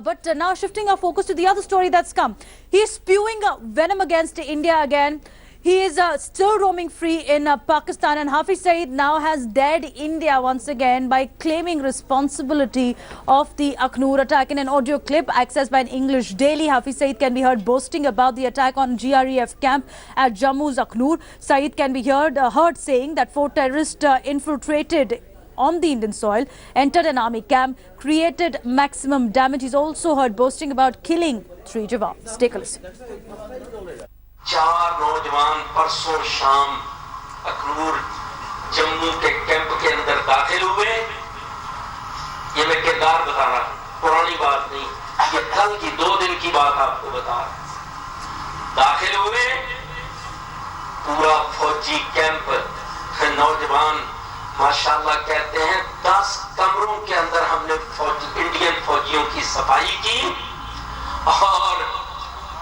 But now shifting our focus to the other story that's come. He's spewing venom against India again. He is still roaming free in Pakistan, and Hafiz Saeed now has dared India once again by claiming responsibility of the Aknoor attack. In an audio clip accessed by an English daily, Hafiz Saeed can be heard boasting about the attack on GREF camp at Jammu's Aknoor. Saeed can be heard saying that 4 terrorists infiltrated on the Indian soil, entered an army camp, created maximum damage. He's also heard boasting about killing 3 jawans. Take a listen. 4 नौजवान परसों शाम अखनूर जम्मू के camp के अंदर दाखिल हुए। ये मैं किरदार बता रहा हूँ, पुरानी बात नहीं, ये कल की 2 दिन की बात आपको बता रहा हूँ। दाखिल हुए, पूरा फौजी कैंप, नौजवान माशाल्लाह कहते हैं 10 कमरों के अंदर हमने इंडियन फौजियों की सफाई की और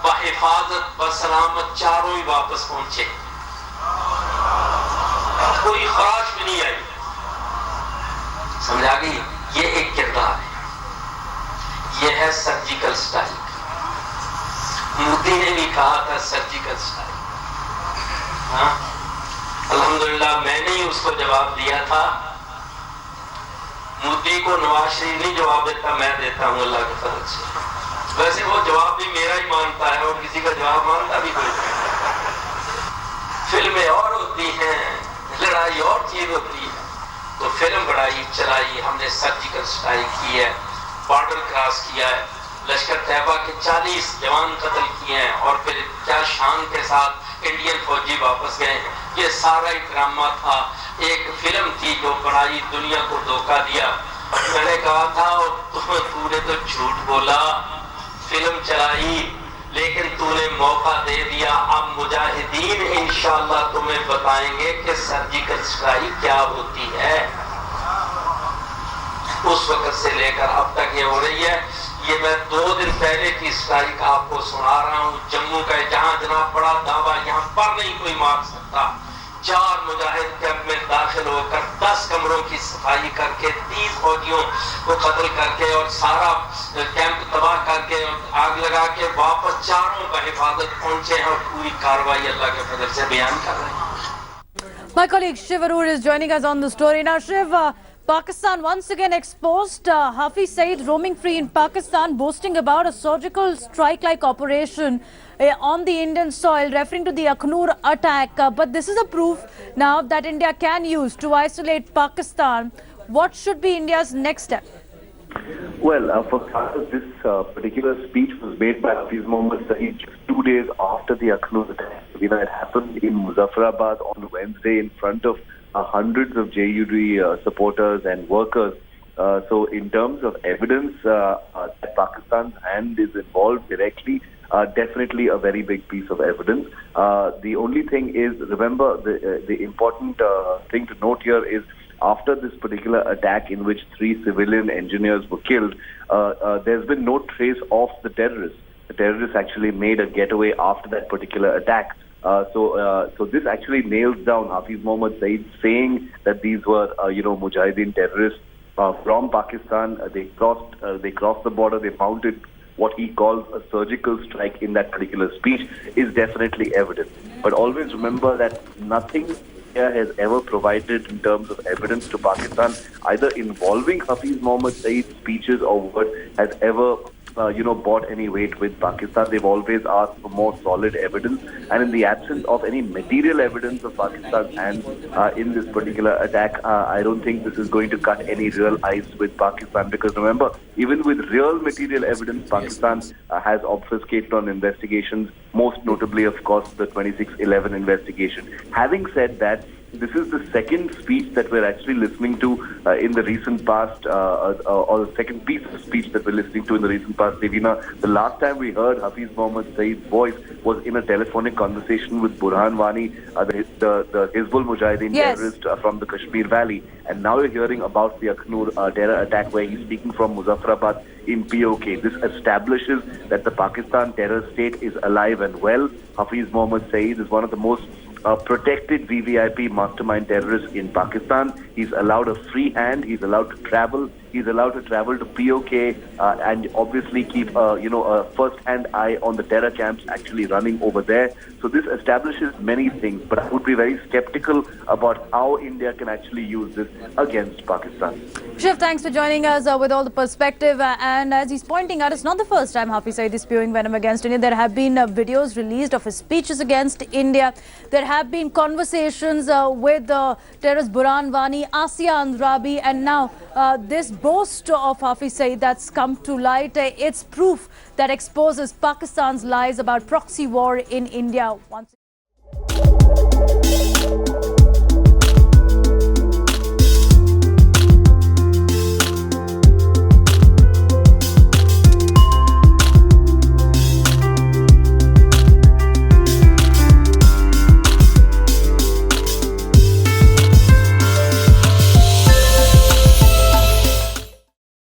बहिफाजत बसलामत चारों ही वापस पहुंचे, कोई खराश भी नहीं आई। समझ आ गई? ये एक किरदार है, ये है सर्जिकल स्ट्राइक। मोदी ने भी कहा था सर्जिकल स्ट्राइक। हाँ, अल्हम्दुलिल्लाह मैंने ही उसको जवाब दिया था। मोदी को नवाज शरीफ नहीं जवाब देता, मैं देता हूँ अल्लाह के फजल से। वैसे वो जवाब भी मेरा ही मानता है और किसी का जवाब मानता भी कोई नहीं। फिल्में और होती हैं, लड़ाई और चीज होती है। तो फिल्म बढ़ाई चलाई, हमने सर्जिकल स्ट्राइक की है, बॉर्डर क्रॉस किया है, लश्कर तैयबा के 40 जवान कत्ल किए हैं और फिर क्या शान के साथ इंडियन फौजी वापस गए। ये सारा एक ड्रामा था, एक फिल्म थी जो बनाई, दुनिया को धोखा दिया। मैंने कहा था तूने तो झूठ बोला, फिल्म चलाई, लेकिन तूने मौका दे दिया। अब मुजाहिदीन इंशाअल्लाह तुम्हें बताएंगे कि सर्जिकल स्ट्राइक क्या होती है। उस वक्त से लेकर अब तक ये हो रही है। ये मैं 2 दिन पहले की स्ट्राइक आपको सुना रहा हूँ। जम्मू का जहां जनाब बड़ा दावा यहाँ पर नहीं कोई मार सकता। 4 मुजाहिद कैंप में दाखिल होकर 10 कमरों की सफाई करके 30 फौजियों को कत्ल करके और सारा कैंप तबाह करके आग लगा के वापस चारों का हिफाजत पहुंचे हैं और पूरी कार्रवाई अल्लाह के फजल से बयान कर रहे हैं। My colleague Shiv Arur is joining us on the story. Now Shiv, Pakistan once again exposed Hafiz Saeed roaming free in Pakistan, boasting about a surgical strike-like operation on the Indian soil, referring to the Aknoor attack. But this is a proof now that India can use to isolate Pakistan. What should be India's next step? Well, for starters, this particular speech was made by Hafiz Mohammad Saeed just 2 days after the Aknoor attack. You know, it happened in Muzaffarabad on Wednesday in front of hundreds of JUD supporters and workers. So in terms of evidence that Pakistan's hand is involved directly, definitely a very big piece of evidence. The only thing is, remember, the important thing to note here is after this particular attack in which 3 civilian engineers were killed, there's been no trace of the terrorists. The terrorists actually made a getaway after that particular attack. So this actually nails down Hafiz Mohammad Saeed saying that these were, Mujahideen terrorists from Pakistan. They crossed the border. They mounted what he calls a surgical strike in that particular speech is definitely evident. But always remember that nothing India has ever provided in terms of evidence to Pakistan, either involving Hafiz Mohammad Saeed's speeches or what has ever brought any weight with Pakistan. They've always asked for more solid evidence, and in the absence of any material evidence of Pakistan's hands in this particular attack, I don't think this is going to cut any real ice with Pakistan, because remember, even with real material evidence, Pakistan has obfuscated on investigations, most notably, of course, the 26/11 investigation. Having said that, this is the second speech that we're actually listening to in the recent past, or the second piece of speech that we're listening to in the recent past. Devina, the last time we heard Hafiz Mohammad Saeed's voice was in a telephonic conversation with Burhan Wani, the Hizbul Mujahideen terrorist from the Kashmir Valley. And now you're hearing about the Aknoor terror attack where he's speaking from Muzaffarabad in POK. This establishes that the Pakistan terror state is alive and well. Hafiz Mohammad Saeed is one of the most protected VVIP mastermind terrorist in Pakistan. He's allowed a free hand. He's allowed to travel. He's allowed to travel to POK and obviously keep a first-hand eye on the terror camps actually running over there. So this establishes many things, but I would be very skeptical about how India can actually use this against Pakistan. Shiv, thanks for joining us with all the perspective. And as he's pointing out, it's not the first time Hafiz Saeed is spewing venom against India. There have been videos released of his speeches against India. There have been conversations with terrorist Burhan Wani, Asia Andrabi, and now this boast of Hafiz Saeed that's come to light. It's proof that exposes Pakistan's lies about proxy war in India once.